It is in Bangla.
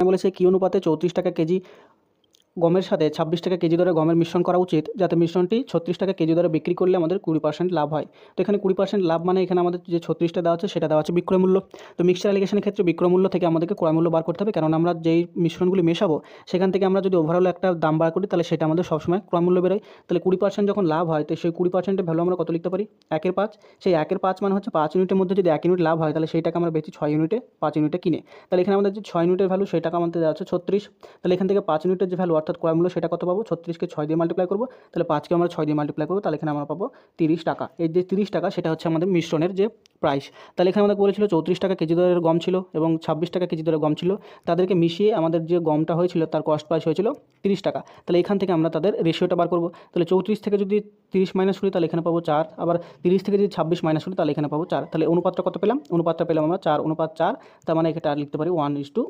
বলেছে কি অনুপাতে 34 টাকা কেজি গমের সাথে 26 টাকা কেজি দরে গমের মিশ্রণ করা উচিত, যাতে মিশ্রণটি 36 টাকা কেজি দরে বিক্রি করলে আমাদের 20% লাভ হয়। তো এখানে 20% লাভ মানে এখানে আমাদের যে 36টা দেওয়া আছে সেটা দেওয়া আছে বিক্রয় মূল্য। তো মিক্সচার অ্যালিগেশনের ক্ষেত্রে বিক্রয় মূল্য থেকে আমাদেরকে ক্রয় মূল্য বার করতে হবে, কারণ আমরা যেই মিশ্রণগুলি মেশাবো সেখান থেকে আমরা যদি ওভারঅল একটা দাম বার করি তাহলে সেটা আমাদের সবসময় ক্রয় মূল্য বেরোয়। তাহলে 20% যখন লাভ হয় তো সেই 20%-এর ভ্যালু আমরা কত লিখতে পারি? 1/5। সেই 1/5 মানে হচ্ছে 5 ইউনিটের মধ্যে যদি 1 ইউনিট লাভ হয় তাহলে সেই টাকা আমরা বেচি 6 ইউনিটে, 5 ইউনিটে কিনে। তাহলে এখানে আমাদের যে 6 ইউনিটের ভ্যালু সেই টাকা আমাদের দেওয়া আছে 36। তাহলে এখান থেকে 5 ইউনিটের যে ভ্যালু অর্থাৎ ক্রয় মূল্য সেটা কত পাবো? 36কে 6 দিয়ে মাল্টিপ্লাই করবো, তাহলে 5কে আমরা 6 দিয়ে মাল্টিপ্লাই করবো, তাহলে এখানে আমরা পাবো 30 টাকা। এই যে 30 টাকা সেটা হচ্ছে আমাদের মিশ্রণের যে প্রাইস। তাহলে এখানে আমাদের বলেছিল 34 টাকা কেজি দরের গম ছিল এবং 26 টাকা কেজি দরের গম ছিল, তাদেরকে মিশিয়ে আমাদের যে গমটা হয়েছিল তার কস্ট প্রাইস হয়েছিল 30 টাকা। তাহলে এখান থেকে আমরা তাদের রেশিওটা বার করবো। তাহলে 34 থেকে যদি 30 মাইনাস করি তাহলে এখানে পাবো 4, আবার 30 থেকে যদি 26 মাইনাস করি তাহলে এখানে পাবো 4। তাহলে অনুপাতটা কত পেলাম? অনুপাতটা পেলাম আমরা 4/4। তার মানে এটা লিখতে পারি 1:4।